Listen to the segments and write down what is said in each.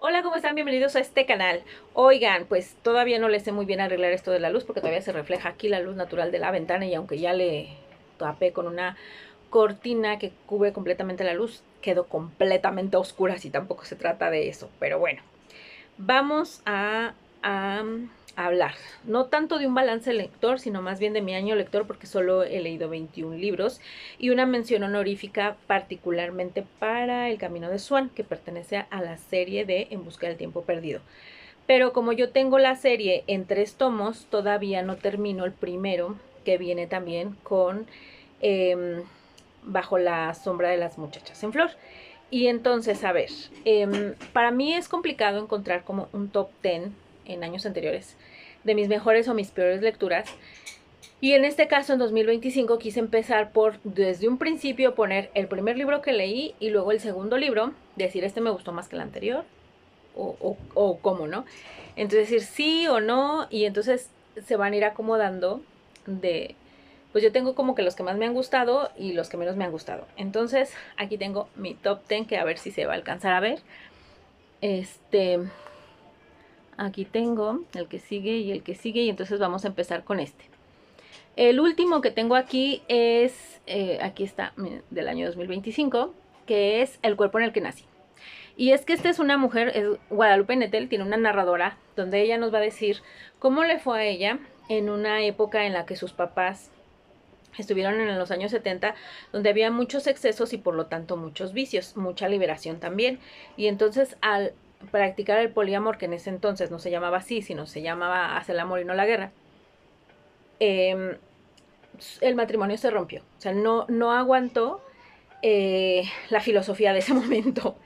Hola, ¿cómo están? Bienvenidos a este canal. Oigan, pues todavía no le sé muy bien arreglar esto de la luz porque todavía se refleja aquí la luz natural de la ventana y aunque ya le tapé con una cortina que cubre completamente la luz, quedó completamente oscura si tampoco se trata de eso. Pero bueno, vamos a hablar, no tanto de un balance lector, sino más bien de mi año lector, porque solo he leído 21 libros y una mención honorífica particularmente para El Camino de Swan, que pertenece a la serie de En Busca del Tiempo Perdido. Pero como yo tengo la serie en 3 tomos, todavía no termino el primero, que viene también con Bajo la sombra de las muchachas en flor. Y entonces, a ver, para mí es complicado encontrar como un top 10 en años anteriores de mis mejores o mis peores lecturas. Y en este caso, en 2025, quise empezar por, desde un principio, poner el primer libro que leí y luego el segundo libro, decir, este me gustó más que el anterior, o cómo, ¿no? Entonces, decir sí o no, y entonces se van a ir acomodando de, pues yo tengo como que los que más me han gustado y los que menos me han gustado. Entonces, aquí tengo mi top 10, que a ver si se va a alcanzar a ver. Este, aquí tengo el que sigue y el que sigue, y entonces vamos a empezar con este. El último que tengo aquí es, aquí está, del año 2025, que es El cuerpo en el que nací. Y es que esta es una mujer, es Guadalupe Nettel, tiene una narradora donde ella nos va a decir cómo le fue a ella en una época en la que sus papás estuvieron en los años 70, donde había muchos excesos y por lo tanto muchos vicios, mucha liberación también. Y entonces al practicar el poliamor, que en ese entonces no se llamaba así, sino se llamaba Haz el amor y no la guerra, eh, el matrimonio se rompió. O sea, no aguantó la filosofía de ese momento.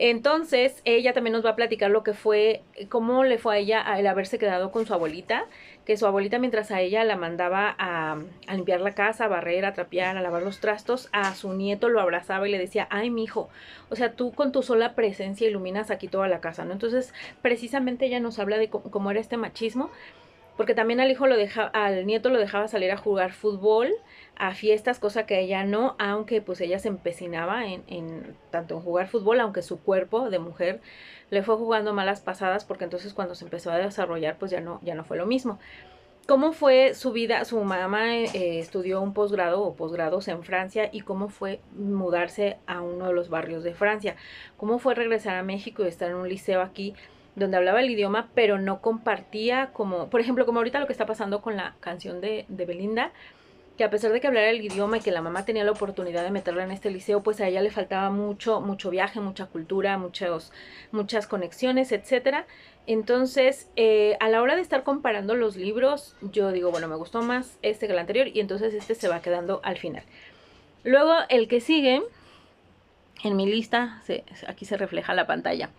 Entonces, ella también nos va a platicar lo que fue, cómo le fue a ella el haberse quedado con su abuelita, que su abuelita mientras a ella la mandaba a limpiar la casa, a barrer, a trapear, a lavar los trastos, a su nieto lo abrazaba y le decía, ay, mijo, o sea, tú con tu sola presencia iluminas aquí toda la casa, ¿no? Entonces, precisamente ella nos habla de cómo era este machismo, porque también al nieto lo dejaba salir a jugar fútbol, a fiestas, cosa que ella no, aunque pues ella se empecinaba tanto en jugar fútbol, aunque su cuerpo de mujer le fue jugando malas pasadas, porque entonces cuando se empezó a desarrollar pues ya no fue lo mismo. ¿Cómo fue su vida? Su mamá estudió un posgrado o posgrados en Francia, y cómo fue mudarse a uno de los barrios de Francia. Cómo fue regresar a México y estar en un liceo aquí donde hablaba el idioma, pero no compartía, como, por ejemplo, como ahorita lo que está pasando con la canción de Belinda, que a pesar de que hablara el idioma y que la mamá tenía la oportunidad de meterla en este liceo, pues a ella le faltaba mucho viaje, mucha cultura, muchas conexiones, etcétera. Entonces, a la hora de estar comparando los libros, yo digo, bueno, me gustó más este que el anterior, y entonces este se va quedando al final. Luego, el que sigue en mi lista, aquí se refleja la pantalla,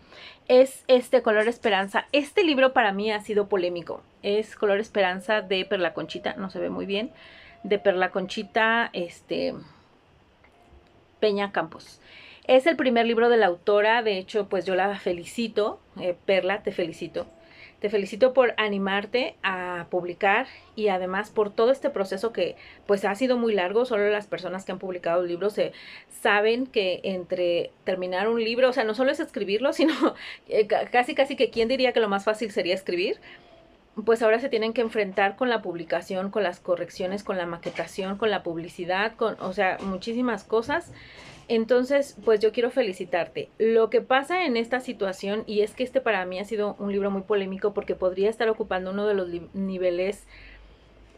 es este Color Esperanza. Este libro para mí ha sido polémico. Es Color Esperanza de Perla Conchita, no se ve muy bien, de Perla Conchita Peña Campos. Es el primer libro de la autora, de hecho pues yo la felicito, Perla, te felicito. Te felicito por animarte a publicar, y además por todo este proceso que pues ha sido muy largo. Solo las personas que han publicado libros saben que entre terminar un libro, o sea, no solo es escribirlo, sino casi que quién diría que lo más fácil sería escribir, pues ahora se tienen que enfrentar con la publicación, con las correcciones, con la maquetación, con la publicidad, o sea, muchísimas cosas. Entonces, pues yo quiero felicitarte. Lo que pasa en esta situación, y es que este para mí ha sido un libro muy polémico porque podría estar ocupando uno de los niveles,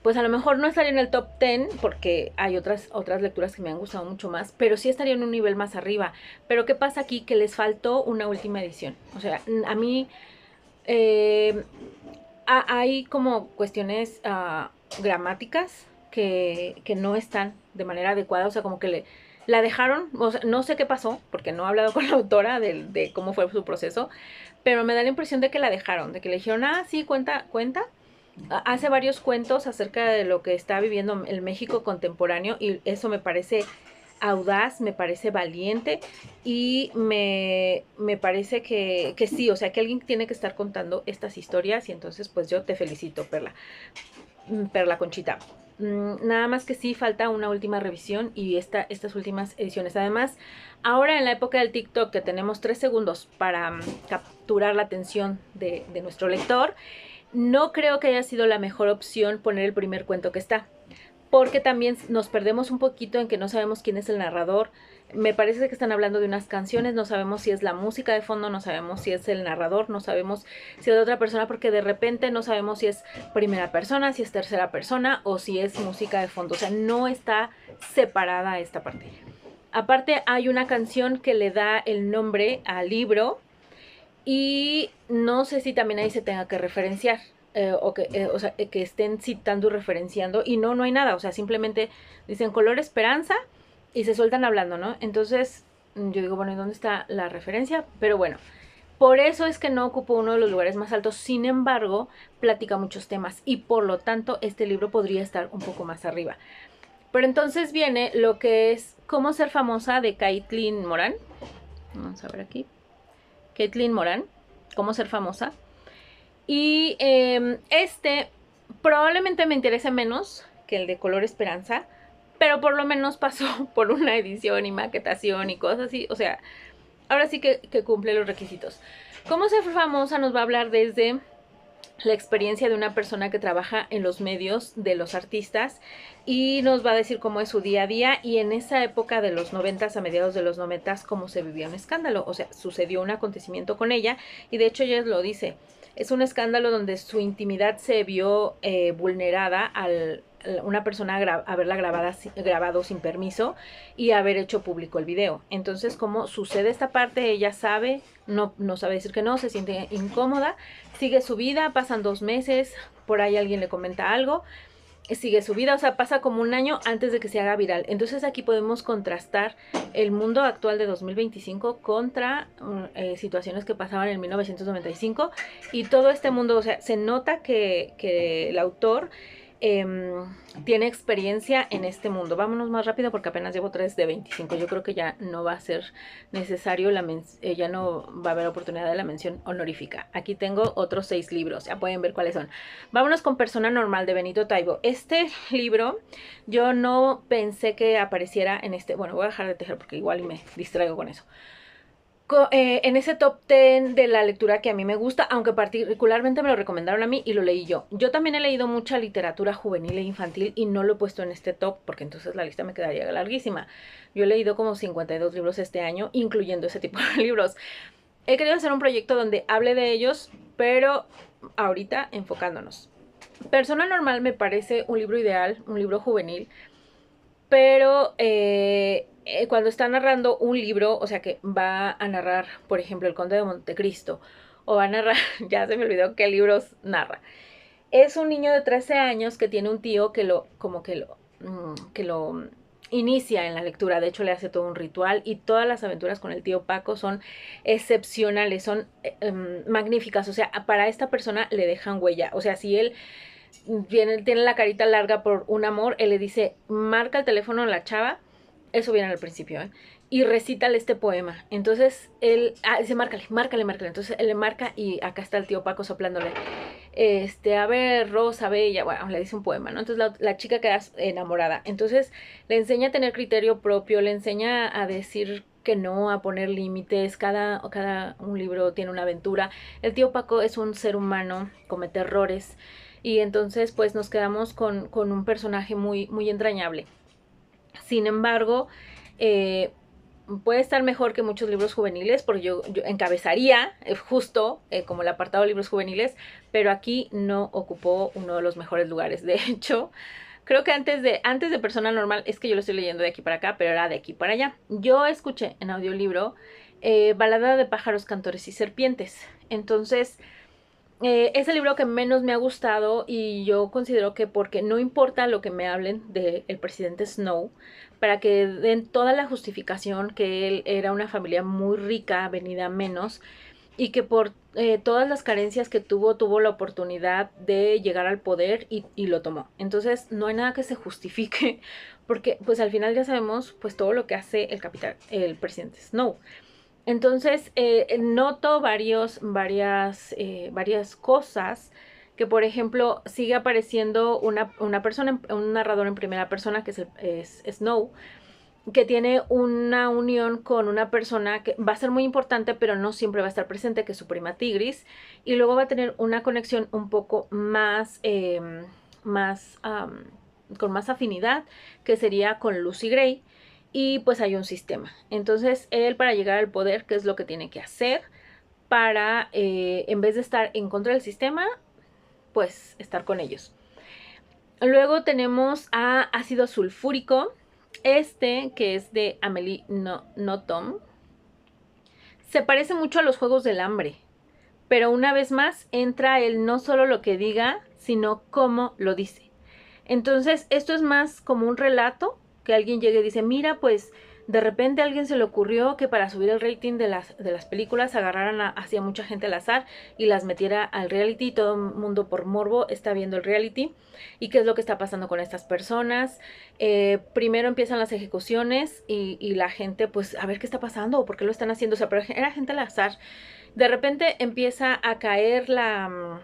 pues a lo mejor no estaría en el top 10 porque hay otras lecturas que me han gustado mucho más, pero sí estaría en un nivel más arriba. Pero ¿qué pasa aquí? Que les faltó una última edición. O sea, a mí eh, hay como cuestiones gramáticas que no están de manera adecuada, o sea, como que la dejaron, o sea, no sé qué pasó, porque no he hablado con la autora de cómo fue su proceso, pero me da la impresión de que la dejaron, de que le dijeron, sí, cuenta. Hace varios cuentos acerca de lo que está viviendo el México contemporáneo, y eso me parece audaz, me parece valiente, y me parece que sí, o sea, que alguien tiene que estar contando estas historias, y entonces pues yo te felicito, Perla Conchita. Nada más que sí falta una última revisión y estas últimas ediciones. Además, ahora en la época del TikTok, que tenemos 3 segundos para capturar la atención de nuestro lector, no creo que haya sido la mejor opción poner el primer cuento que está, porque también nos perdemos un poquito en que no sabemos quién es el narrador. Me parece que están hablando de unas canciones, no sabemos si es la música de fondo, no sabemos si es el narrador, no sabemos si es de otra persona, porque de repente no sabemos si es primera persona, si es tercera persona o si es música de fondo. O sea, no está separada esta parte. Aparte hay una canción que le da el nombre al libro y no sé si también ahí se tenga que referenciar. O sea, que estén citando y referenciando y no hay nada, o sea, simplemente dicen color esperanza y se sueltan hablando, ¿no? Entonces yo digo, bueno, ¿y dónde está la referencia? Pero bueno, por eso es que no ocupó uno de los lugares más altos. Sin embargo, platica muchos temas y por lo tanto este libro podría estar un poco más arriba. Pero entonces viene lo que es Cómo ser famosa, de Caitlin Moran. Vamos a ver aquí. Caitlin Moran, Cómo ser famosa. Y este probablemente me interese menos que el de Color Esperanza, pero por lo menos pasó por una edición y maquetación y cosas así. O sea, ahora sí que cumple los requisitos. Cómo ser famosa nos va a hablar desde la experiencia de una persona que trabaja en los medios de los artistas y nos va a decir cómo es su día a día y en esa época de los 90s, a mediados de los 90s, cómo se vivía un escándalo. O sea, sucedió un acontecimiento con ella y de hecho ella lo dice. Es un escándalo donde su intimidad se vio vulnerada al una persona haberla grabado sin permiso y haber hecho público el video. Entonces, como sucede esta parte, ella sabe, no sabe decir que no, se siente incómoda, sigue su vida, pasan 2 meses, por ahí alguien le comenta algo, sigue su vida, o sea, pasa como un año antes de que se haga viral. Entonces aquí podemos contrastar el mundo actual de 2025 contra situaciones que pasaban en 1995 y todo este mundo, o sea, se nota que el autor tiene experiencia en este mundo. Vámonos más rápido porque apenas llevo 3 de 25. Yo creo que ya no va a ser necesario, ya no va a haber oportunidad de la mención honorífica. Aquí tengo otros 6 libros, ya pueden ver cuáles son. Vámonos con Persona Normal, de Benito Taibo. Este libro yo no pensé que apareciera en este... Bueno, voy a dejar de tejer porque igual me distraigo con eso. En ese top 10 de la lectura que a mí me gusta, aunque particularmente me lo recomendaron a mí y lo leí yo. Yo también he leído mucha literatura juvenil e infantil y no lo he puesto en este top porque entonces la lista me quedaría larguísima. Yo he leído como 52 libros este año, incluyendo ese tipo de libros. He querido hacer un proyecto donde hable de ellos, pero ahorita enfocándonos. Persona Normal me parece un libro ideal, un libro juvenil, pero cuando está narrando un libro, o sea que va a narrar, por ejemplo, El Conde de Montecristo, o va a narrar, ya se me olvidó qué libros narra. Es un niño de 13 años que tiene un tío que lo inicia en la lectura. De hecho, le hace todo un ritual y todas las aventuras con el tío Paco son excepcionales, son magníficas. O sea, para esta persona le dejan huella. O sea, si él tiene la carita larga por un amor, él le dice, marca el teléfono a la chava, eso viene al principio, y recítale este poema. Entonces él dice, márcale. Entonces él le marca y acá está el tío Paco soplándole, a ver, Rosa Bella, bueno, le dice un poema, ¿no? Entonces la chica queda enamorada. Entonces le enseña a tener criterio propio, le enseña a decir que no, a poner límites. Cada un libro tiene una aventura. El tío Paco es un ser humano, comete errores. Y entonces pues nos quedamos con un personaje muy, muy entrañable. Sin embargo, puede estar mejor que muchos libros juveniles, porque yo encabezaría justo como el apartado de libros juveniles, pero aquí no ocupó uno de los mejores lugares. De hecho, creo que antes de Persona Normal, es que yo lo estoy leyendo de aquí para acá, pero era de aquí para allá. Yo escuché en audiolibro Balada de pájaros, cantores y serpientes. Entonces es el libro que menos me ha gustado y yo considero que porque no importa lo que me hablen del presidente Snow, para que den toda la justificación que él era una familia muy rica, venida a menos, y que por todas las carencias que tuvo la oportunidad de llegar al poder y lo tomó. Entonces no hay nada que se justifique porque pues al final ya sabemos pues todo lo que hace el presidente Snow. Entonces noto varias cosas que por ejemplo sigue apareciendo una persona, un narrador en primera persona, que es Snow, que tiene una unión con una persona que va a ser muy importante, pero no siempre va a estar presente, que es su prima Tigris, y luego va a tener una conexión un poco más, con más afinidad, que sería con Lucy Gray, y pues hay un sistema. Entonces él, para llegar al poder, ¿qué es lo que tiene que hacer? Para, en vez de estar en contra del sistema, pues estar con ellos. Luego tenemos a ácido sulfúrico, que es de Amélie Nothomb. Se parece mucho a los Juegos del Hambre, pero una vez más entra el no solo lo que diga, sino cómo lo dice. Entonces, esto es más como un relato, que alguien llegue y dice, mira, pues de repente a alguien se le ocurrió que para subir el rating de las películas agarraran hacia mucha gente al azar y las metiera al reality, y todo el mundo por morbo está viendo el reality. ¿Y qué es lo que está pasando con estas personas? Primero empiezan las ejecuciones y la gente, pues, a ver qué está pasando o por qué lo están haciendo. O sea, pero era gente al azar. De repente empieza a caer la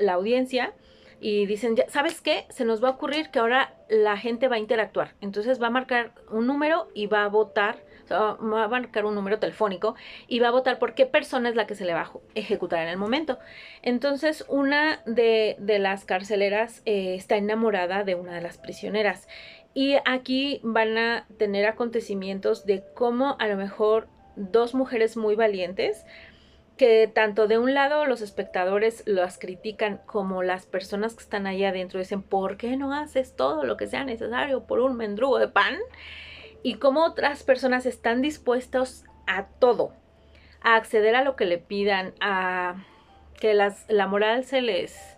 audiencia, y dicen, ¿sabes qué? Se nos va a ocurrir que ahora la gente va a interactuar. Entonces va a marcar un número y va a votar, o sea, va a marcar un número telefónico y va a votar por qué persona es la que se le va a ejecutar en el momento. Entonces una de las carceleras está enamorada de una de las prisioneras. Y aquí van a tener acontecimientos de cómo a lo mejor dos mujeres muy valientes, que tanto de un lado los espectadores las critican, como las personas que están ahí adentro dicen, ¿por qué no haces todo lo que sea necesario por un mendrugo de pan? Y cómo otras personas están dispuestos a todo, a acceder a lo que le pidan, a que la moral se les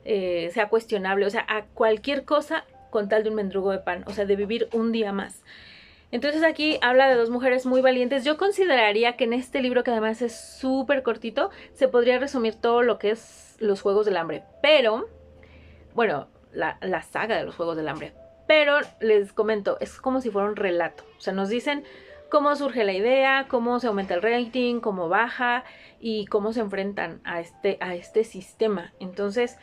sea cuestionable, o sea, a cualquier cosa con tal de un mendrugo de pan, o sea, de vivir un día más. Entonces aquí habla de dos mujeres muy valientes. Yo consideraría que en este libro, que además es súper cortito, se podría resumir todo lo que es los Juegos del Hambre. Pero, bueno, la saga de los Juegos del Hambre. Pero les comento, es como si fuera un relato. O sea, nos dicen cómo surge la idea, cómo se aumenta el rating, cómo baja y cómo se enfrentan a este sistema. Entonces,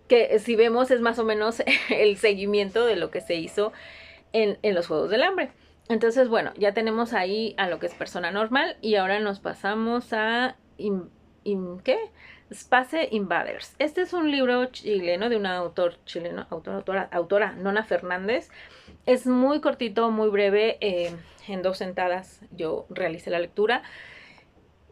que si vemos es más o menos el seguimiento de lo que se hizo en los Juegos del Hambre. Entonces, bueno, ya tenemos ahí a lo que es persona normal, y ahora nos pasamos a ¿qué? Space Invaders. Este es un libro chileno de un autor chileno, autora Nona Fernández. Es muy cortito, muy breve, en 2 sentadas yo realicé la lectura.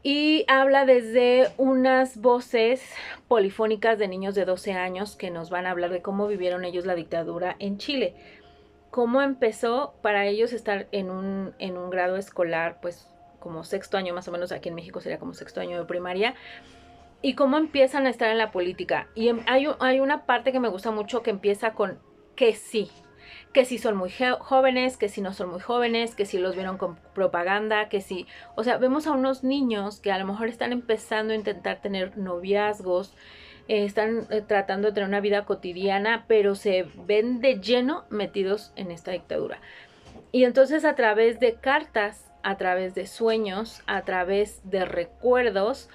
Y habla desde unas voces polifónicas de niños de 12 años que nos van a hablar de cómo vivieron ellos la dictadura en Chile. Cómo empezó para ellos estar en un grado escolar, pues como 6º año más o menos, aquí en México sería como 6º año de primaria, y cómo empiezan a estar en la política. Y hay una parte que me gusta mucho, que empieza con que sí son muy jóvenes, que sí no son muy jóvenes, que sí los vieron con propaganda, que sí, o sea, vemos a unos niños que a lo mejor están empezando a intentar tener noviazgos, están tratando de tener una vida cotidiana, pero se ven de lleno metidos en esta dictadura. Y entonces, a través de cartas, a través de sueños, a través de recuerdos,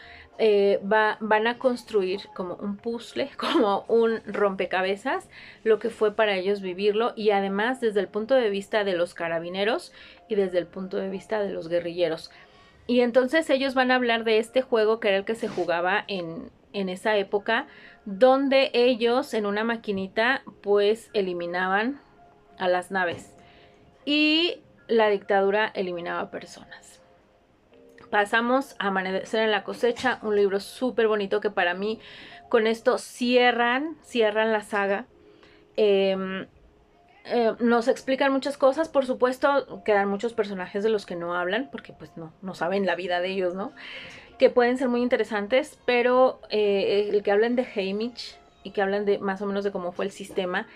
van a construir como un puzzle, como un rompecabezas, lo que fue para ellos vivirlo, y además desde el punto de vista de los carabineros y desde el punto de vista de los guerrilleros. Y entonces ellos van a hablar de este juego, que era el que se jugaba en esa época, donde ellos en una maquinita pues eliminaban a las naves y la dictadura eliminaba personas. Pasamos a Amanecer en la cosecha, un libro súper bonito que para mí con esto cierran la saga. Nos explican muchas cosas, por supuesto quedan muchos personajes de los que no hablan, porque pues no saben la vida de ellos, ¿no? Que pueden ser muy interesantes, pero el que hablan de Haymitch y que hablan de más o menos de cómo fue el sistema,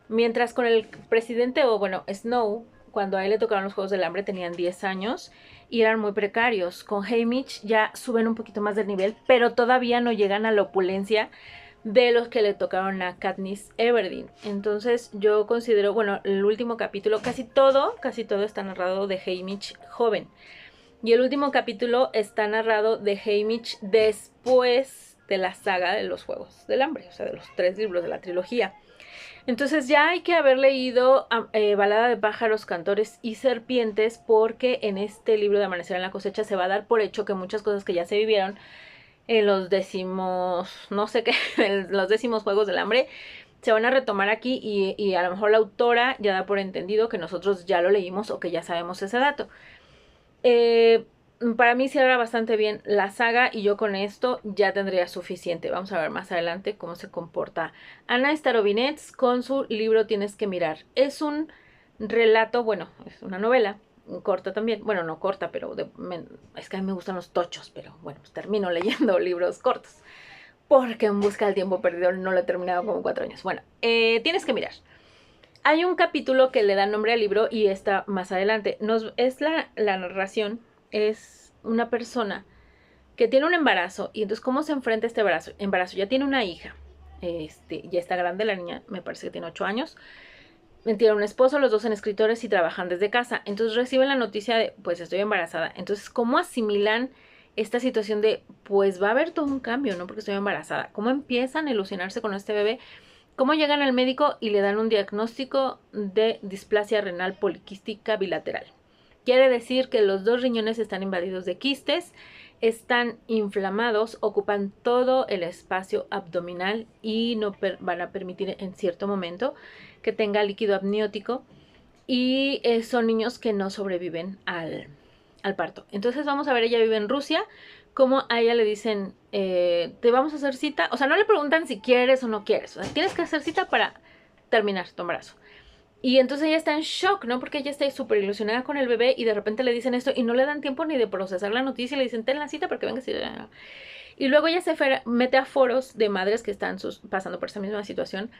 mientras con el presidente, o bueno, Snow, cuando a él le tocaron los Juegos del Hambre tenían 10 años y eran muy precarios. Con Haymitch ya suben un poquito más del nivel, pero todavía no llegan a la opulencia de los que le tocaron a Katniss Everdeen. Entonces yo considero, bueno, el último capítulo, casi todo está narrado de Haymitch joven. Y el último capítulo está narrado de Haymitch después de la saga de los Juegos del Hambre, o sea, de los 3 libros de la trilogía. Entonces ya hay que haber leído Balada de pájaros, cantores y serpientes, porque en este libro de Amanecer en la cosecha se va a dar por hecho que muchas cosas que ya se vivieron en los décimos, no sé qué, en los décimos Juegos del Hambre, se van a retomar aquí y a lo mejor la autora ya da por entendido que nosotros ya lo leímos o que ya sabemos ese dato. Para mí cierra bastante bien la saga y yo con esto ya tendría suficiente. Vamos a ver más adelante cómo se comporta Ana Starobinets con su libro Tienes que mirar. Es un relato, bueno, es una novela corta también. Bueno, no corta, pero es que a mí me gustan los tochos, pero bueno, pues termino leyendo libros cortos. Porque En busca del tiempo perdido no lo he terminado como 4 años. Bueno, Tienes que mirar. Hay un capítulo que le da nombre al libro y está más adelante. Es la narración, es una persona que tiene un embarazo y entonces cómo se enfrenta a este embarazo. Ya tiene una hija, ya está grande la niña, me parece que tiene 8 años. Tiene un esposo, los dos son escritores y trabajan desde casa. Entonces reciben la noticia de, pues estoy embarazada. Entonces, ¿cómo asimilan esta situación de, pues va a haber todo un cambio, ¿no? Porque estoy embarazada. ¿Cómo empiezan a ilusionarse con este bebé? ¿Cómo llegan al médico y le dan un diagnóstico de displasia renal poliquística bilateral? Quiere decir que los 2 riñones están invadidos de quistes, están inflamados, ocupan todo el espacio abdominal y no van a permitir en cierto momento que tenga líquido amniótico, y son niños que no sobreviven al parto. Entonces vamos a ver, ella vive en Rusia, como a ella le dicen, te vamos a hacer cita, o sea, no le preguntan si quieres o no quieres, o sea, tienes que hacer cita para terminar tu embarazo. Y entonces ella está en shock, ¿no? Porque ella está súper ilusionada con el bebé y de repente le dicen esto y no le dan tiempo ni de procesar la noticia y le dicen, ten la cita para que vengas. Y luego ella se mete a foros de madres que están pasando por esa misma situación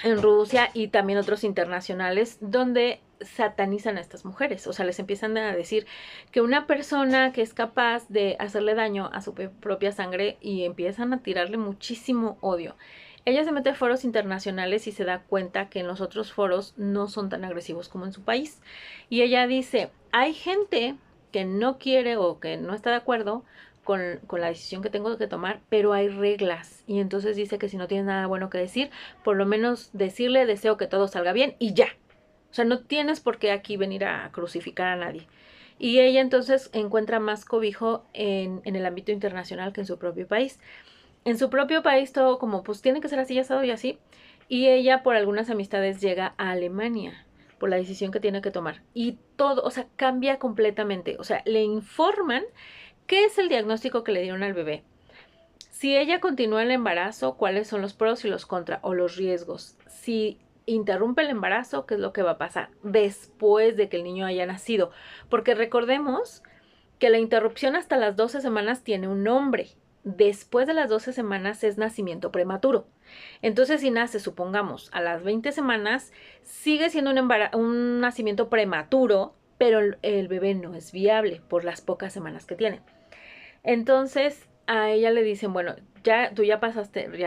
en Rusia y también otros internacionales, donde satanizan a estas mujeres. O sea, les empiezan a decir que una persona que es capaz de hacerle daño a su propia sangre, y empiezan a tirarle muchísimo odio. Ella se mete a foros internacionales y se da cuenta que en los otros foros no son tan agresivos como en su país. Y ella dice, hay gente que no quiere o que no está de acuerdo con la decisión que tengo que tomar, pero hay reglas. Y entonces dice que si no tienes nada bueno que decir, por lo menos decirle, deseo que todo salga bien y ya. O sea, no tienes por qué aquí venir a crucificar a nadie. Y ella entonces encuentra más cobijo en el ámbito internacional que en su propio país. En su propio país todo como pues tiene que ser así, asado y así. Y ella por algunas amistades llega a Alemania por la decisión que tiene que tomar. Y todo, o sea, cambia completamente. O sea, le informan qué es el diagnóstico que le dieron al bebé. Si ella continúa el embarazo, cuáles son los pros y los contra o los riesgos. Si interrumpe el embarazo, qué es lo que va a pasar después de que el niño haya nacido. Porque recordemos que la interrupción hasta las 12 semanas tiene un nombre. Después de las 12 semanas es nacimiento prematuro. Entonces, si nace, supongamos, a las 20 semanas, sigue siendo un nacimiento prematuro, pero el bebé no es viable por las pocas semanas que tiene. Entonces, a ella le dicen, bueno, tú ya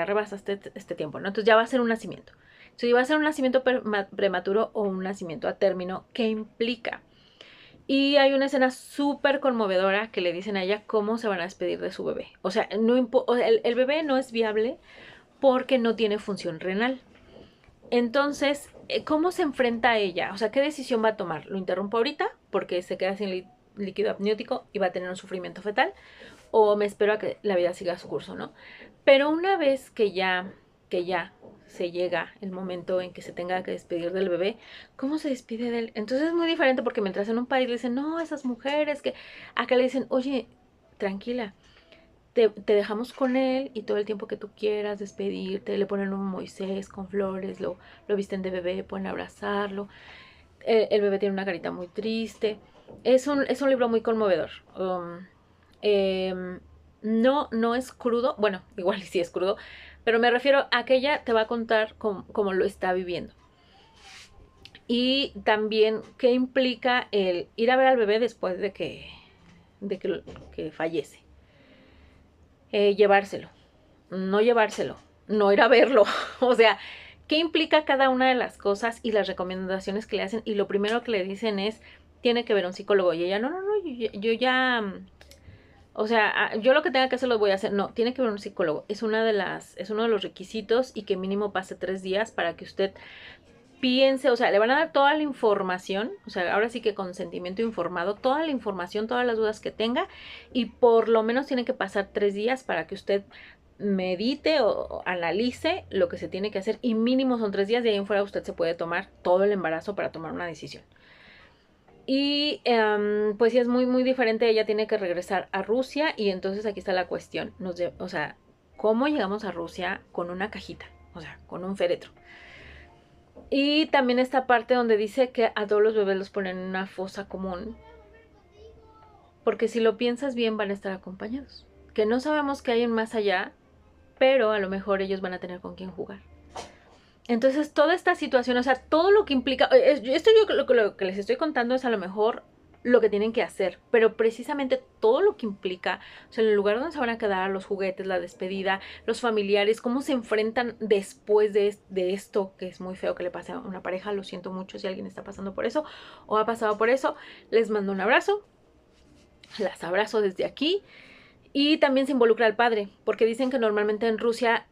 rebasaste este tiempo, ¿no? Entonces ya va a ser un nacimiento. Entonces, va a ser un nacimiento prematuro o un nacimiento a término. ¿Qué implica? Y hay una escena súper conmovedora que le dicen a ella cómo se van a despedir de su bebé. O sea, el bebé no es viable porque no tiene función renal. Entonces, ¿cómo se enfrenta a ella? O sea, ¿qué decisión va a tomar? ¿Lo interrumpo ahorita porque se queda sin líquido amniótico y va a tener un sufrimiento fetal? ¿O me espero a que la vida siga su curso, no? Pero una vez que ya se llega el momento en que se tenga que despedir del bebé, ¿cómo se despide de él? Entonces es muy diferente porque mientras en un país le dicen, no, esas mujeres que... Acá le dicen, oye, tranquila, te dejamos con él y todo el tiempo que tú quieras despedirte, le ponen un Moisés con flores, lo visten de bebé, pueden abrazarlo. El bebé tiene una carita muy triste. Es un libro muy conmovedor. No es crudo, bueno, igual sí es crudo, pero me refiero a que ella te va a contar cómo lo está viviendo. Y también qué implica el ir a ver al bebé después de que fallece. Llevárselo, no ir a verlo. O sea, qué implica cada una de las cosas y las recomendaciones que le hacen. Y lo primero que le dicen es, tiene que ver a un psicólogo. Y ella, no, yo ya... O sea, yo lo que tenga que hacer lo voy a hacer. No, tiene que ver un psicólogo. Es uno de los requisitos y que mínimo pase 3 días para que usted piense, o sea, le van a dar toda la información, o sea, ahora sí que consentimiento informado, toda la información, todas las dudas que tenga y por lo menos tiene que pasar 3 días para que usted medite o analice lo que se tiene que hacer y mínimo son 3 días, de ahí en fuera usted se puede tomar todo el embarazo para tomar una decisión. Y pues sí es muy muy diferente, ella tiene que regresar a Rusia y entonces aquí está la cuestión, o sea, ¿cómo llegamos a Rusia con una cajita? O sea, con un féretro. Y también esta parte donde dice que a todos los bebés los ponen en una fosa común, porque si lo piensas bien van a estar acompañados. Que no sabemos qué hay en más allá, pero a lo mejor ellos van a tener con quién jugar. Entonces toda esta situación, o sea, todo lo que implica, esto yo lo que les estoy contando es a lo mejor lo que tienen que hacer, pero precisamente todo lo que implica, o sea, en el lugar donde se van a quedar, los juguetes, la despedida, los familiares, cómo se enfrentan después de esto, que es muy feo que le pase a una pareja, lo siento mucho si alguien está pasando por eso o ha pasado por eso, les mando un abrazo, las abrazo desde aquí. Y también se involucra al padre, porque dicen que normalmente en Rusia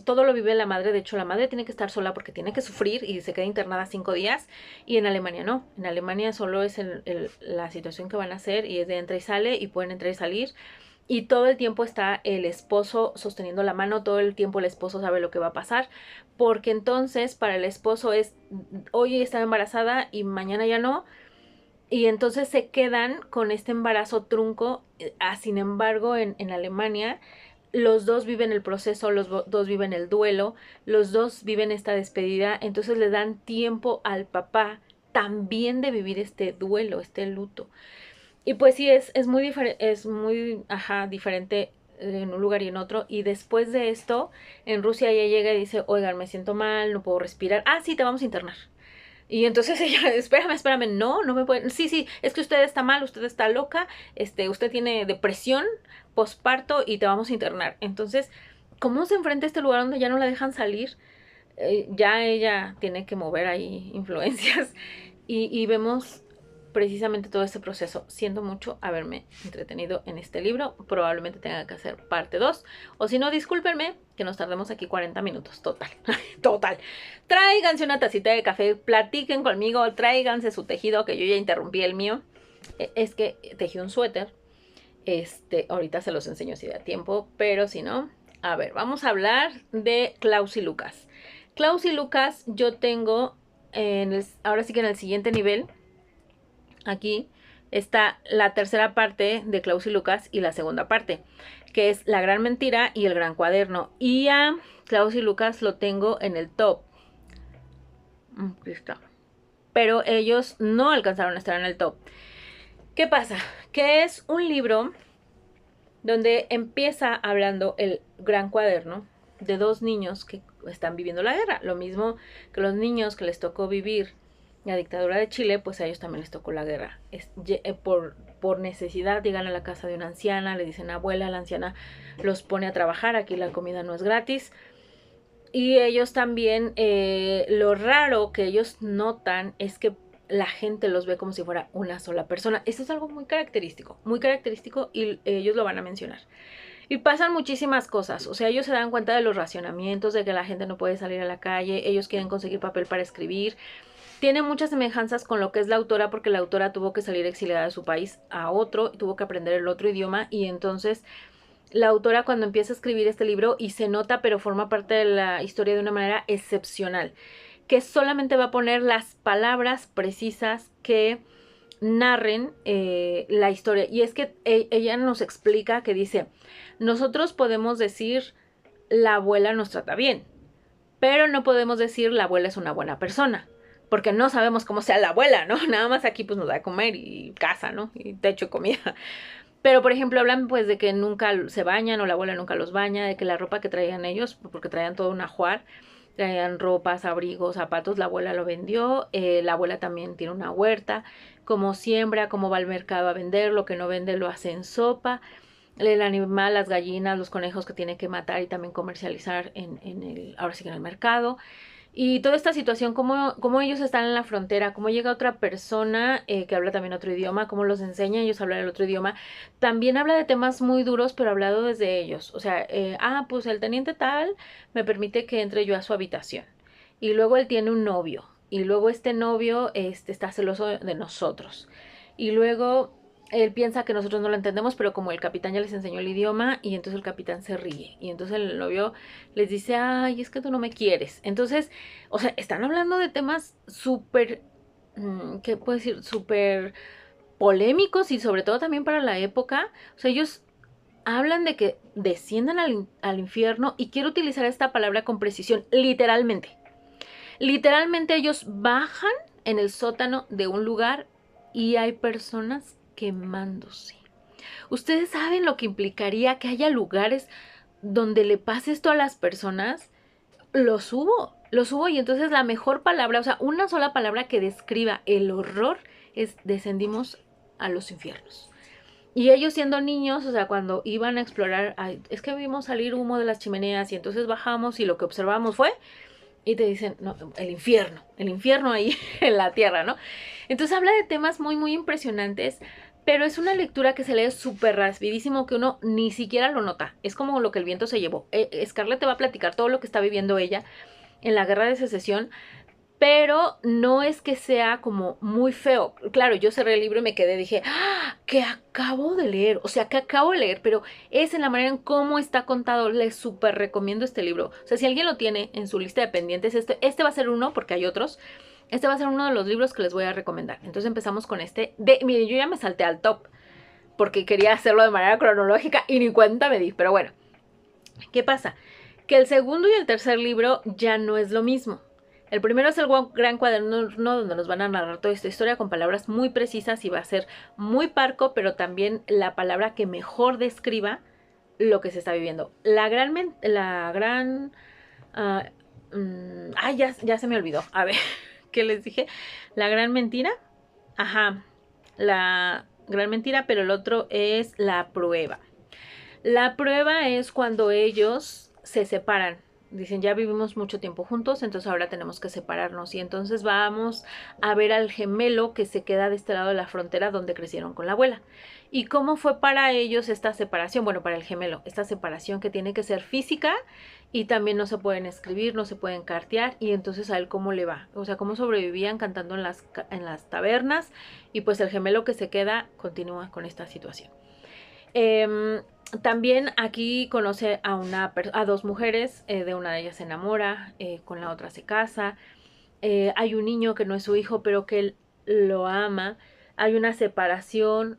todo lo vive la madre. De hecho, la madre tiene que estar sola porque tiene que sufrir y se queda internada 5 días. Y en Alemania no. En Alemania solo es la situación que van a hacer y es de entra y sale y pueden entrar y salir. Y todo el tiempo está el esposo sosteniendo la mano, todo el tiempo el esposo sabe lo que va a pasar, porque entonces para el esposo es, hoy está embarazada y mañana ya no. Y entonces se quedan con este embarazo trunco. Sin embargo, en Alemania, los dos viven el proceso, los dos viven el duelo, los dos viven esta despedida. Entonces le dan tiempo al papá también de vivir este duelo, este luto. Y pues sí, es muy diferente, diferente en un lugar y en otro. Y después de esto, en Rusia ella llega y dice, oigan, me siento mal, no puedo respirar. Ah, sí, te vamos a internar. Y entonces ella, espérame, no me pueden, sí, es que usted está mal, usted está loca, usted tiene depresión posparto y te vamos a internar. Entonces, ¿cómo se enfrenta a este lugar donde ya no la dejan salir? Ya ella tiene que mover ahí influencias y vemos precisamente todo este proceso. Siento mucho haberme entretenido en este libro. Probablemente tenga que hacer parte 2. O si no, discúlpenme que nos tardemos aquí 40 minutos. Total. Total. Tráiganse una tacita de café. Platiquen conmigo. Tráiganse su tejido, que yo ya interrumpí el mío. Es que tejí un suéter. Ahorita se los enseño si da tiempo. Pero si no, a ver, vamos a hablar de Klaus y Lucas. Klaus y Lucas yo tengo ahora sí que en el siguiente nivel. Aquí está la tercera parte de Klaus y Lucas y la segunda parte, que es La Gran Mentira y El Gran Cuaderno. Y a Klaus y Lucas lo tengo en el top. Aquí está. Pero ellos no alcanzaron a estar en el top. ¿Qué pasa? Que es un libro donde empieza hablando El Gran Cuaderno de dos niños que están viviendo la guerra. Lo mismo que los niños que les tocó vivir la dictadura de Chile, pues a ellos también les tocó la guerra. Por necesidad llegan a la casa de una anciana, le dicen abuela, la anciana los pone a trabajar, aquí la comida no es gratis. Y ellos también, lo raro que ellos notan es que la gente los ve como si fuera una sola persona. Esto es algo muy característico y ellos lo van a mencionar. Y pasan muchísimas cosas, o sea, ellos se dan cuenta de los racionamientos, de que la gente no puede salir a la calle, ellos quieren conseguir papel para escribir. Tiene muchas semejanzas con lo que es la autora, porque la autora tuvo que salir exiliada de su país a otro, tuvo que aprender el otro idioma, y entonces la autora cuando empieza a escribir este libro, y se nota, pero forma parte de la historia de una manera excepcional, que solamente va a poner las palabras precisas que narren la historia. Y es que ella nos explica que dice, nosotros podemos decir la abuela nos trata bien, pero no podemos decir la abuela es una buena persona, porque no sabemos cómo sea la abuela, ¿no? Nada más aquí pues nos da de comer y casa, ¿no? Y techo y comida. Pero, por ejemplo, hablan pues de que nunca se bañan o la abuela nunca los baña, de que la ropa que traían ellos, porque traían todo un ajuar, traían ropas, abrigos, zapatos, la abuela lo vendió, la abuela también tiene una huerta, cómo siembra, cómo va al mercado a vender, lo que no vende lo hace en sopa, el animal, las gallinas, los conejos que tiene que matar y también comercializar ahora sí que en el mercado. Y toda esta situación, cómo ellos están en la frontera, cómo llega otra persona que habla también otro idioma, cómo los enseña a ellos a hablar el otro idioma. También habla de temas muy duros, pero hablado desde ellos. O sea, pues el teniente tal me permite que entre yo a su habitación. Y luego él tiene un novio. Y luego este novio está celoso de nosotros. Y luego él piensa que nosotros no lo entendemos, pero como el capitán ya les enseñó el idioma, y entonces el capitán se ríe. Y entonces el novio les dice, ay, es que tú no me quieres. Entonces, o sea, están hablando de temas súper, ¿qué puedo decir? Súper polémicos y sobre todo también para la época. O sea, ellos hablan de que desciendan al infierno y quiero utilizar esta palabra con precisión, literalmente. Literalmente ellos bajan en el sótano de un lugar y hay personas quemándose. ¿Ustedes saben lo que implicaría que haya lugares donde le pase esto a las personas? Lo subo y entonces la mejor palabra, o sea, una sola palabra que describa el horror es descendimos a los infiernos. Y ellos siendo niños, o sea, cuando iban a explorar, ay, es que vimos salir humo de las chimeneas y entonces bajamos y lo que observamos fue, y te dicen, no, el infierno ahí en la tierra, ¿no? Entonces habla de temas muy, muy impresionantes, pero es una lectura que se lee súper rapidísimo que uno ni siquiera lo nota. Es como lo que el viento se llevó. Scarlett te va a platicar todo lo que está viviendo ella en la guerra de secesión, pero no es que sea como muy feo. Claro, yo cerré el libro y me quedé, dije, ¡ah! ¿Qué acabo de leer? O sea, ¿qué acabo de leer? Pero es en la manera en cómo está contado. Les súper recomiendo este libro. O sea, si alguien lo tiene en su lista de pendientes, este va a ser uno, porque hay otros. Este va a ser uno de los libros que les voy a recomendar. Entonces empezamos con este. Miren, yo ya me salté al top, porque quería hacerlo de manera cronológica y ni cuenta me di. Pero bueno, ¿qué pasa? Que el segundo y el tercer libro ya no es lo mismo. El primero es el Gran Cuaderno, donde nos van a narrar toda esta historia con palabras muy precisas y va a ser muy parco, pero también la palabra que mejor describa lo que se está viviendo. Ya se me olvidó. A ver, ¿qué les dije? La gran mentira. Ajá, la gran mentira, pero el otro es la prueba. La prueba es cuando ellos se separan. Dicen, ya vivimos mucho tiempo juntos, entonces ahora tenemos que separarnos. Y entonces vamos a ver al gemelo que se queda de este lado de la frontera donde crecieron con la abuela. ¿Y cómo fue para ellos esta separación? Bueno, para el gemelo, esta separación que tiene que ser física y también no se pueden escribir, no se pueden cartear. Y entonces a él cómo le va. O sea, cómo sobrevivían cantando en las tabernas. Y pues el gemelo que se queda continúa con esta situación. También aquí conoce a dos mujeres, de una de ellas se enamora, con la otra se casa. Hay un niño que no es su hijo, pero que él lo ama. Hay una separación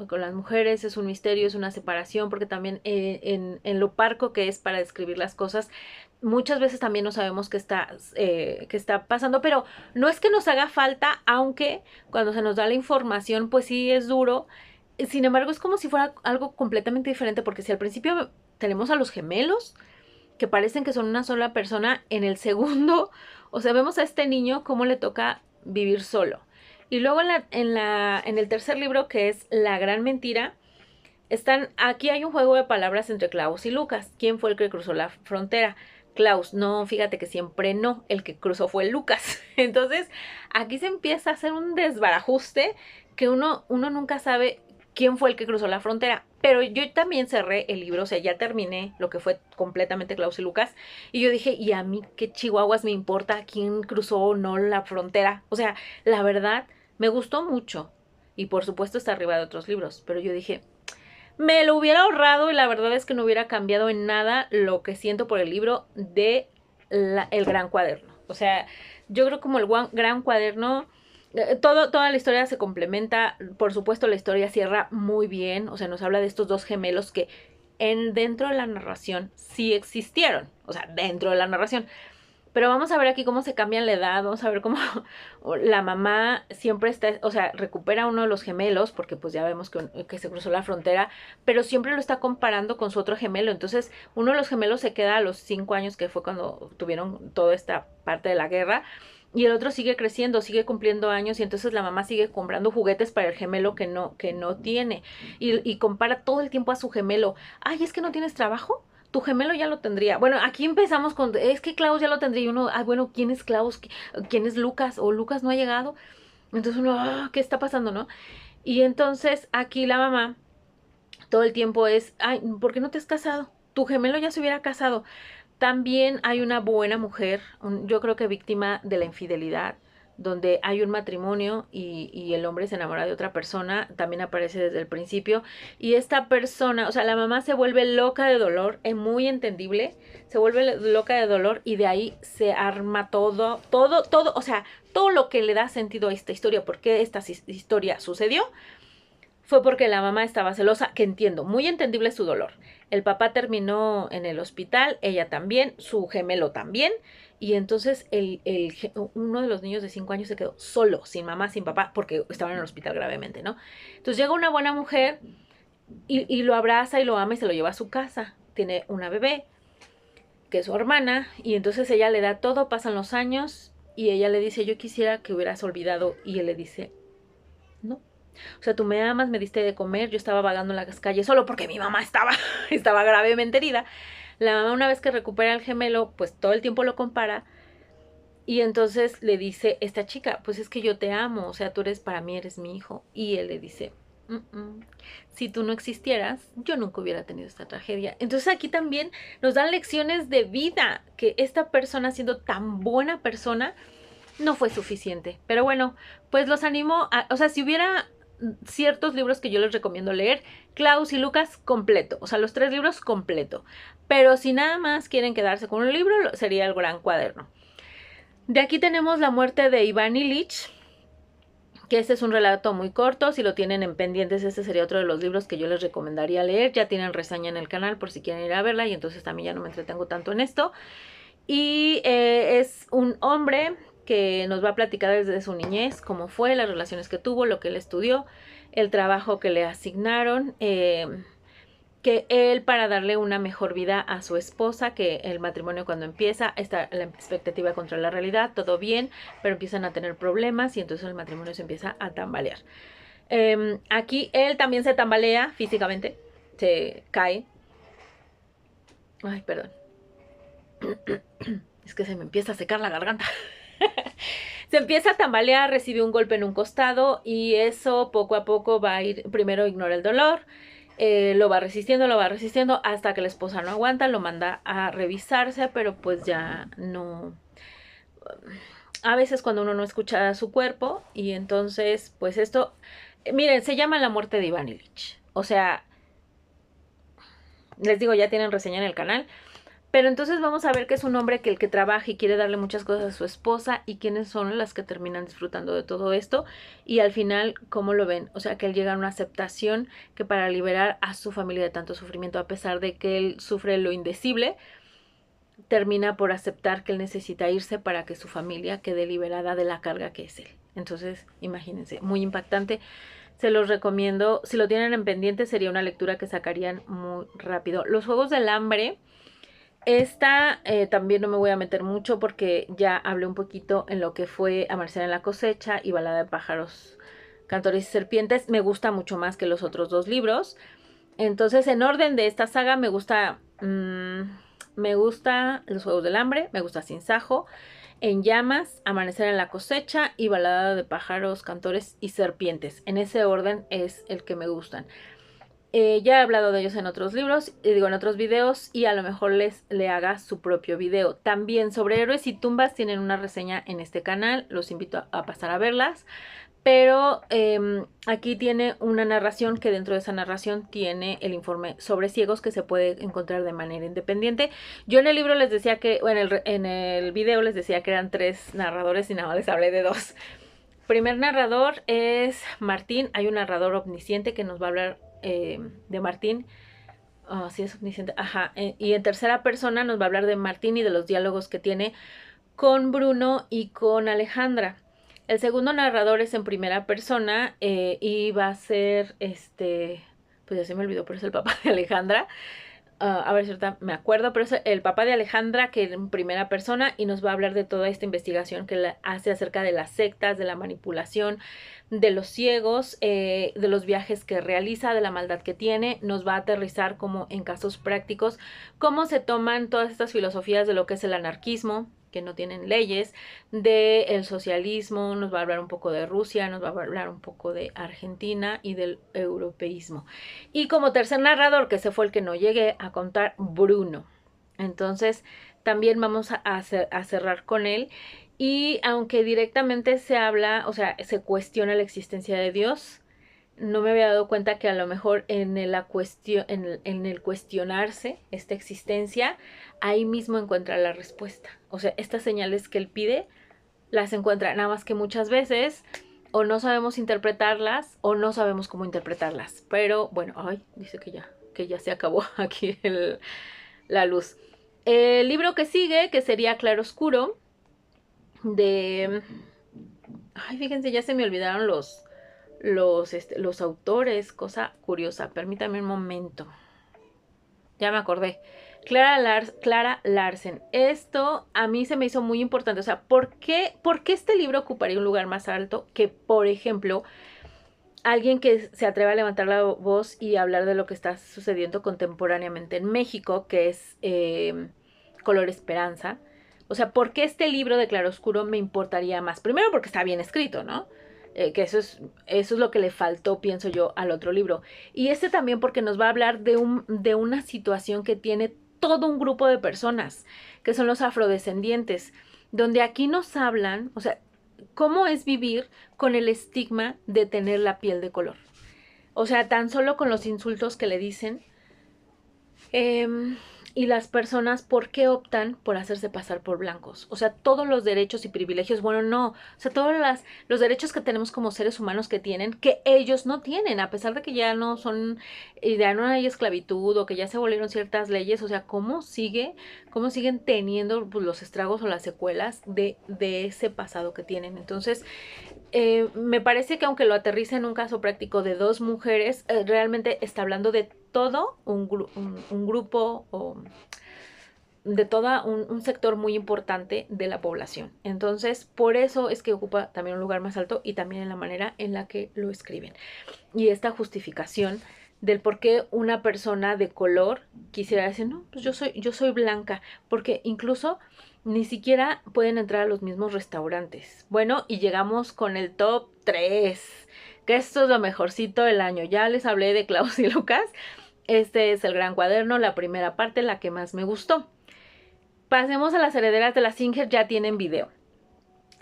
con las mujeres, es un misterio, es una separación, porque también en lo parco que es para describir las cosas, muchas veces también no sabemos qué está pasando, pero no es que nos haga falta, aunque cuando se nos da la información, pues sí es duro. Sin embargo, es como si fuera algo completamente diferente, porque si al principio tenemos a los gemelos, que parecen que son una sola persona, en el segundo, o sea, vemos a este niño cómo le toca vivir solo. Y luego en el tercer libro, que es La Gran Mentira, aquí hay un juego de palabras entre Klaus y Lucas. ¿Quién fue el que cruzó la frontera? Klaus, no, fíjate que siempre no, el que cruzó fue Lucas. Entonces, aquí se empieza a hacer un desbarajuste que uno nunca sabe quién fue el que cruzó la frontera. Pero yo también cerré el libro, o sea, ya terminé lo que fue completamente Klaus y Lucas. Y yo dije, ¿y a mí qué chihuahuas me importa quién cruzó o no la frontera? O sea, la verdad, me gustó mucho. Y por supuesto está arriba de otros libros. Pero yo dije, me lo hubiera ahorrado y la verdad es que no hubiera cambiado en nada lo que siento por el libro de El Gran Cuaderno. O sea, yo creo como el Gran Cuaderno, toda la historia se complementa. Por supuesto, la historia cierra muy bien. O sea, nos habla de estos dos gemelos que dentro de la narración sí existieron. O sea, dentro de la narración. Pero vamos a ver aquí cómo se cambian la edad, vamos a ver cómo la mamá siempre está, o sea, recupera uno de los gemelos, porque pues ya vemos que se cruzó la frontera, pero siempre lo está comparando con su otro gemelo. Entonces, uno de los gemelos se queda a los 5 años, que fue cuando tuvieron toda esta parte de la guerra, y el otro sigue creciendo, sigue cumpliendo años, y entonces la mamá sigue comprando juguetes para el gemelo que no tiene. Y compara todo el tiempo a su gemelo. Ay, ¿es que no tienes trabajo? tu gemelo ya lo tendría. Bueno, aquí empezamos con, es que Klaus ya lo tendría. Y uno, bueno, ¿quién es Klaus? ¿Quién es Lucas? O Lucas no ha llegado. Entonces uno, ¿qué está pasando, no? Y entonces aquí la mamá todo el tiempo es, ay, ¿por qué no te has casado? Tu gemelo ya se hubiera casado. También hay una buena mujer, yo creo que víctima de la infidelidad, donde hay un matrimonio y el hombre se enamora de otra persona, también aparece desde el principio, y esta persona, o sea, la mamá se vuelve loca de dolor, es muy entendible, se vuelve loca de dolor y de ahí se arma todo, o sea, todo lo que le da sentido a esta historia, por qué esta historia sucedió, fue porque la mamá estaba celosa, que entiendo, muy entendible su dolor. El papá terminó en el hospital, ella también, su gemelo también, y entonces uno de los niños de 5 años se quedó solo, sin mamá, sin papá, porque estaba en el hospital gravemente, ¿no? Entonces llega una buena mujer y lo abraza y lo ama y se lo lleva a su casa. Tiene una bebé, que es su hermana, y entonces ella le da todo, pasan los años, y ella le dice, yo quisiera que hubieras olvidado, y él le dice, no. O sea, tú me amas, me diste de comer, yo estaba vagando en las calles solo porque mi mamá estaba gravemente herida. La mamá, una vez que recupera el gemelo, pues todo el tiempo lo compara y entonces le dice esta chica, pues es que yo te amo, o sea, tú eres para mí, eres mi hijo. Y él le dice, si tú no existieras, yo nunca hubiera tenido esta tragedia. Entonces aquí también nos dan lecciones de vida, que esta persona, siendo tan buena persona, no fue suficiente. Pero bueno, pues los animo a, o sea, si hubiera ciertos libros que yo les recomiendo leer, Klaus y Lucas completo, o sea, los 3 libros completo. Pero si nada más quieren quedarse con un libro, sería el Gran Cuaderno. De aquí tenemos La muerte de Iván Ilich, que este es un relato muy corto. Si lo tienen en pendientes, este sería otro de los libros que yo les recomendaría leer. Ya tienen reseña en el canal por si quieren ir a verla, y entonces también ya no me entretengo tanto en esto. Y es un hombre que nos va a platicar desde su niñez cómo fue, las relaciones que tuvo, lo que él estudió, el trabajo que le asignaron, que él, para darle una mejor vida a su esposa, que el matrimonio cuando empieza, está la expectativa contra la realidad, todo bien, pero empiezan a tener problemas y entonces el matrimonio se empieza a tambalear. Aquí él también se tambalea físicamente, se cae. Ay, perdón. Es que se me empieza a secar la garganta. Se empieza a tambalear, recibe un golpe en un costado y eso poco a poco va a ir, primero ignora el dolor, lo va resistiendo hasta que la esposa no aguanta, lo manda a revisarse, pero pues ya no. A veces cuando uno no escucha a su cuerpo, y entonces pues esto, miren, se llama La muerte de Iván Ilich. O sea, les digo, ya tienen reseña en el canal. Pero entonces vamos a ver que es un hombre que el que trabaja y quiere darle muchas cosas a su esposa, y quiénes son las que terminan disfrutando de todo esto, y al final, ¿cómo lo ven? O sea, que él llega a una aceptación que para liberar a su familia de tanto sufrimiento, a pesar de que él sufre lo indecible, termina por aceptar que él necesita irse para que su familia quede liberada de la carga que es él. Entonces, imagínense, muy impactante. Se los recomiendo. Si lo tienen en pendiente, sería una lectura que sacarían muy rápido. Los Juegos del Hambre. Esta también no me voy a meter mucho porque ya hablé un poquito en lo que fue Amanecer en la cosecha y Balada de pájaros, cantores y serpientes. Me gusta mucho más que los otros 2 libros. Entonces, en orden de esta saga, me gusta Los Juegos del Hambre, me gusta Sin Sajo, En Llamas, Amanecer en la cosecha y Balada de pájaros, cantores y serpientes. En ese orden es el que me gustan. Ya he hablado de ellos en otros libros, en otros videos, y a lo mejor le haga su propio video. También sobre Héroes y Tumbas tienen una reseña en este canal, los invito a pasar a verlas. Pero aquí tiene una narración, que dentro de esa narración tiene el informe sobre ciegos, que se puede encontrar de manera independiente. Yo en el libro les decía que, bueno, en el video les decía que eran 3 narradores y nada más les hablé de 2. Primer narrador es Martín. Hay un narrador omnisciente que nos va a hablar de Martín. Oh, sí, es omnisciente. Ajá. Y en tercera persona nos va a hablar de Martín y de los diálogos que tiene con Bruno y con Alejandra. El segundo narrador es en primera persona y va a ser pues ya se me olvidó, pero es el papá de Alejandra. a ver si ahorita me acuerdo, pero es el papá de Alejandra, que en primera persona, y nos va a hablar de toda esta investigación que hace acerca de las sectas, de la manipulación, de los ciegos, de los viajes que realiza, de la maldad que tiene. Nos va a aterrizar como en casos prácticos cómo se toman todas estas filosofías de lo que es el anarquismo, que no tienen leyes, del socialismo, nos va a hablar un poco de Rusia, nos va a hablar un poco de Argentina y del europeísmo. Y como tercer narrador, que ese fue el que no llegué a contar, Bruno. Entonces también vamos a cerrar con él. Y aunque directamente se habla, o sea, se cuestiona la existencia de Dios, no me había dado cuenta que a lo mejor en el cuestionarse esta existencia, ahí mismo encuentra la respuesta. O sea, estas señales que él pide, las encuentra, nada más que muchas veces o no sabemos interpretarlas o no sabemos cómo interpretarlas. Pero bueno, ay, dice que ya se acabó aquí la luz. El libro que sigue, que sería Claroscuro, de... Ay, fíjense, ya se me olvidaron los autores, cosa curiosa. Permítame un momento. Ya me acordé. Clara Larsen. Esto a mí se me hizo muy importante. O sea, ¿por qué este libro ocuparía un lugar más alto que, por ejemplo, alguien que se atreve a levantar la voz y hablar de lo que está sucediendo contemporáneamente en México, que es Color Esperanza? O sea, ¿por qué este libro de Claroscuro me importaría más? Primero porque está bien escrito, ¿no? Que eso es lo que le faltó, pienso yo, al otro libro. Y este también porque nos va a hablar de una situación que tiene todo un grupo de personas, que son los afrodescendientes, donde aquí nos hablan, o sea, cómo es vivir con el estigma de tener la piel de color. O sea, tan solo con los insultos que le dicen. Y las personas, ¿por qué optan por hacerse pasar por blancos? O sea, todos los derechos y privilegios, bueno, no. O sea, todos los derechos que tenemos como seres humanos que tienen, que ellos no tienen, a pesar de que ya no son, ya no hay esclavitud o que ya se abolieron ciertas leyes. O sea, cómo siguen teniendo pues, los estragos o las secuelas de ese pasado que tienen. Entonces, me parece que aunque lo aterriza en un caso práctico de dos mujeres, realmente está hablando de todo un grupo o de todo un sector muy importante de la población. Entonces, por eso es que ocupa también un lugar más alto y también en la manera en la que lo escriben. Y esta justificación del por qué una persona de color quisiera decir, no, pues yo soy blanca, porque incluso ni siquiera pueden entrar a los mismos restaurantes. Bueno, y llegamos con el top 3, que esto es lo mejorcito del año. Ya les hablé de Klaus y Lucas. Este es el gran cuaderno, la primera parte, la que más me gustó. Pasemos a las herederas de la Singer, ya tienen video.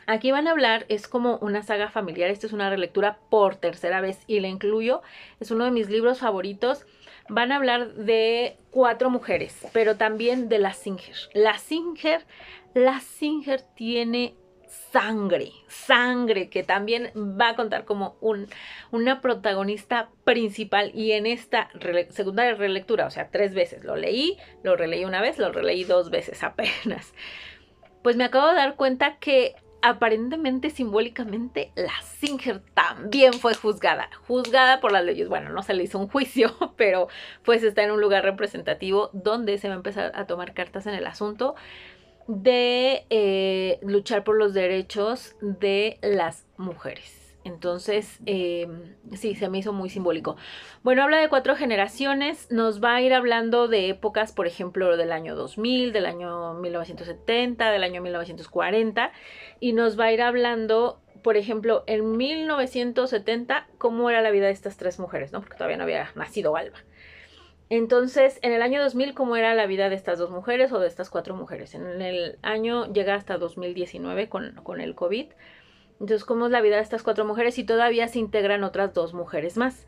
Aquí van a hablar, es como una saga familiar, esta es una relectura por tercera vez y la incluyo, es uno de mis libros favoritos. Van a hablar de 4 mujeres, pero también de la Singer. La Singer tiene sangre, que también va a contar como una protagonista principal. Y en esta segunda relectura, o sea, 3 veces, lo releí una vez, lo releí 2 veces apenas. Pues me acabo de dar cuenta que aparentemente, simbólicamente, la Singer también fue juzgada por las leyes. Bueno, no se le hizo un juicio, pero pues está en un lugar representativo donde se va a empezar a tomar cartas en el asunto de luchar por los derechos de las mujeres. Entonces, sí, se me hizo muy simbólico. Bueno, habla de 4 generaciones, nos va a ir hablando de épocas, por ejemplo, del año 2000, del año 1970, del año 1940, y nos va a ir hablando, por ejemplo, en 1970, cómo era la vida de estas 3 mujeres, ¿no? Porque todavía no había nacido Alba. Entonces, en el año 2000, ¿cómo era la vida de estas 2 mujeres o de estas 4 mujeres? En el año llega hasta 2019 con el COVID. Entonces, ¿cómo es la vida de estas 4 mujeres? Y todavía se integran otras 2 mujeres más.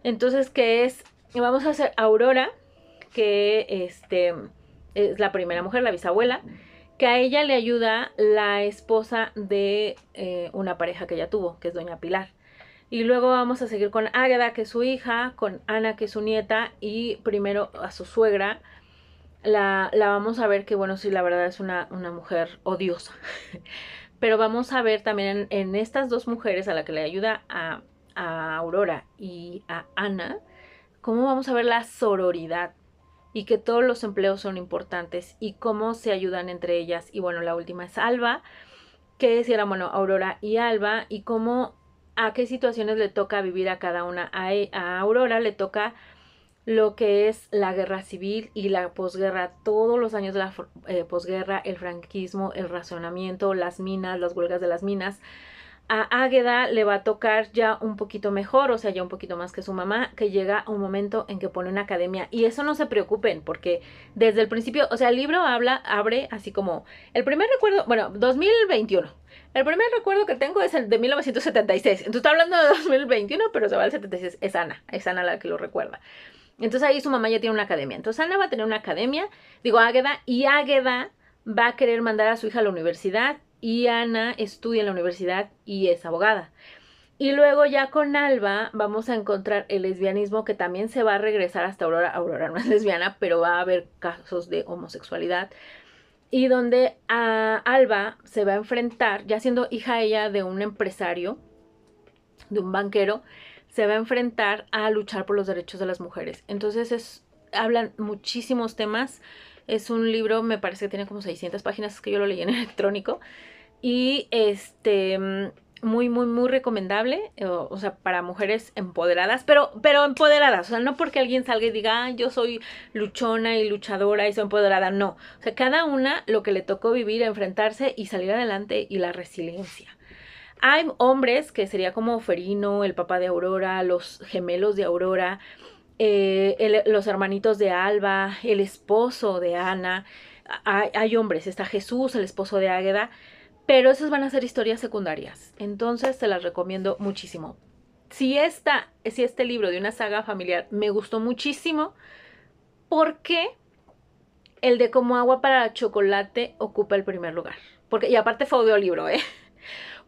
Entonces, ¿qué es? Vamos a hacer Aurora, que es la primera mujer, la bisabuela, que a ella le ayuda la esposa de una pareja que ella tuvo, que es doña Pilar. Y luego vamos a seguir con Águeda, que es su hija, con Ana, que es su nieta, y primero a su suegra. La vamos a ver que, bueno, sí, la verdad es una mujer odiosa. Pero vamos a ver también en estas 2 mujeres a la que le ayuda a Aurora y a Ana, cómo vamos a ver la sororidad. y que todos los empleos son importantes y cómo se ayudan entre ellas. Y bueno, la última es Alba, que si era, bueno, Aurora y Alba, y cómo, a qué situaciones le toca vivir a cada una. A Aurora le toca lo que es la guerra civil y la posguerra, todos los años de la posguerra, el franquismo, el racionamiento, las minas, las huelgas de las minas. A Águeda le va a tocar ya un poquito mejor, o sea, ya un poquito más que su mamá, que llega un momento en que pone una academia. Y eso no se preocupen, porque desde el principio, o sea, el libro abre así como, el primer recuerdo, bueno, 2021. El primer recuerdo que tengo es el de 1976. Entonces está hablando de 2021, pero se va al 76. Es Ana la que lo recuerda. Entonces ahí su mamá ya tiene una academia. Entonces Ana va a tener una academia, digo Águeda, y Águeda va a querer mandar a su hija a la universidad, y Ana estudia en la universidad y es abogada. Y luego ya con Alba vamos a encontrar el lesbianismo, que también se va a regresar hasta Aurora. Aurora no es lesbiana, pero va a haber casos de homosexualidad. Y donde a Alba se va a enfrentar, ya siendo hija ella de un empresario, de un banquero, se va a enfrentar a luchar por los derechos de las mujeres. Entonces hablan muchísimos temas. Es un libro, me parece que tiene como 600 páginas, es que yo lo leí en electrónico. Y muy, muy, muy recomendable, o sea, para mujeres empoderadas, pero empoderadas, o sea, no porque alguien salga y diga, yo soy luchona y luchadora y soy empoderada, no. O sea, cada una lo que le tocó vivir, enfrentarse y salir adelante, y la resiliencia. Hay hombres que sería como Ferino, el papá de Aurora, los gemelos de Aurora, los hermanitos de Alba, el esposo de Ana. Hay hombres, está Jesús, el esposo de Águeda, pero esas van a ser historias secundarias. Entonces te las recomiendo muchísimo. Si este libro de una saga familiar me gustó muchísimo, porque el de Como agua para chocolate ocupa el primer lugar. Y aparte fue audiolibro, ¿eh?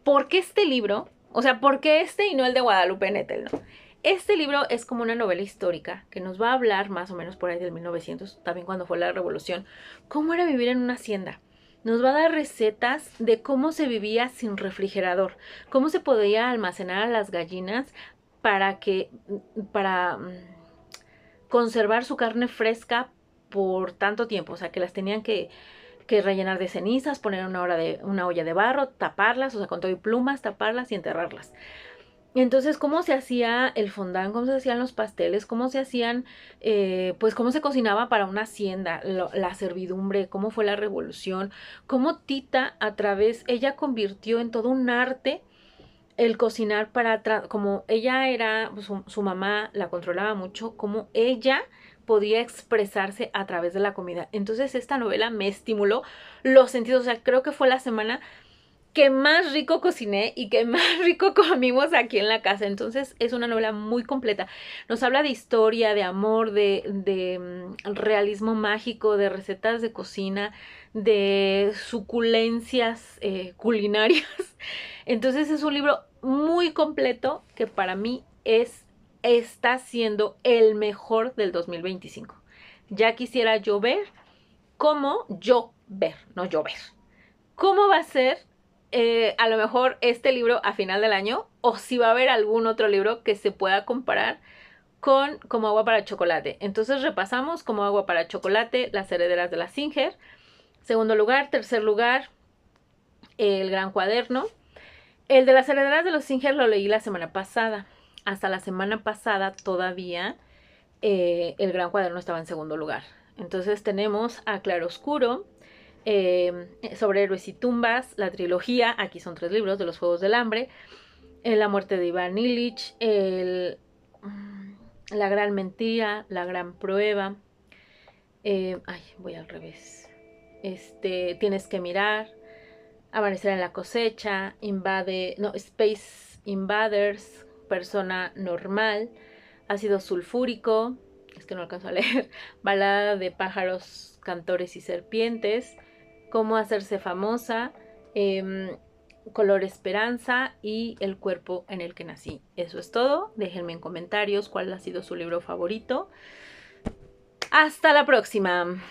¿Por qué este libro? O sea, ¿por qué este y no el de Guadalupe Nettel, no? Este libro es como una novela histórica que nos va a hablar más o menos por ahí del 1900, también cuando fue la revolución, cómo era vivir en una hacienda. Nos va a dar recetas de cómo se vivía sin refrigerador, cómo se podía almacenar a las gallinas para conservar su carne fresca por tanto tiempo. O sea, que las tenían que rellenar de cenizas, poner una olla de barro, taparlas, o sea, con todo y plumas, taparlas y enterrarlas. Entonces, cómo se hacía el fondant, cómo se hacían los pasteles, cómo se hacían, pues cómo se cocinaba para una hacienda, la servidumbre, cómo fue la revolución, cómo Tita ella convirtió en todo un arte el cocinar como ella era, pues, su mamá la controlaba mucho, como ella podía expresarse a través de la comida. Entonces esta novela me estimuló los sentidos, o sea, creo que fue la semana que más rico cociné y que más rico comimos aquí en la casa. Entonces es una novela muy completa. Nos habla de historia, de amor, de realismo mágico, de recetas de cocina, de suculencias culinarias. Entonces es un libro muy completo que para mí está siendo el mejor del 2025. Ya quisiera yo ver cómo cómo va a ser a lo mejor este libro a final del año, o si va a haber algún otro libro que se pueda comparar con Como agua para chocolate. Entonces repasamos Como agua para chocolate, Las herederas de la Singer. Segundo lugar. Tercer lugar, El gran cuaderno. El de Las herederas de los Singer lo leí la semana pasada. Hasta la semana pasada todavía El gran cuaderno estaba en segundo lugar. Entonces tenemos a Claroscuro, Sobre héroes y tumbas, la trilogía, aquí son 3 libros, de los Juegos del Hambre, La muerte de Iván Illich, La gran mentira, La gran prueba, voy al revés, Tienes que mirar, Amanecer en la cosecha, Space Invaders, Persona normal, Ácido sulfúrico, es que no alcanzo a leer, Balada de pájaros, cantores y serpientes, Cómo hacerse famosa, Color esperanza y El cuerpo en el que nací. Eso es todo. Déjenme en comentarios cuál ha sido su libro favorito. Hasta la próxima.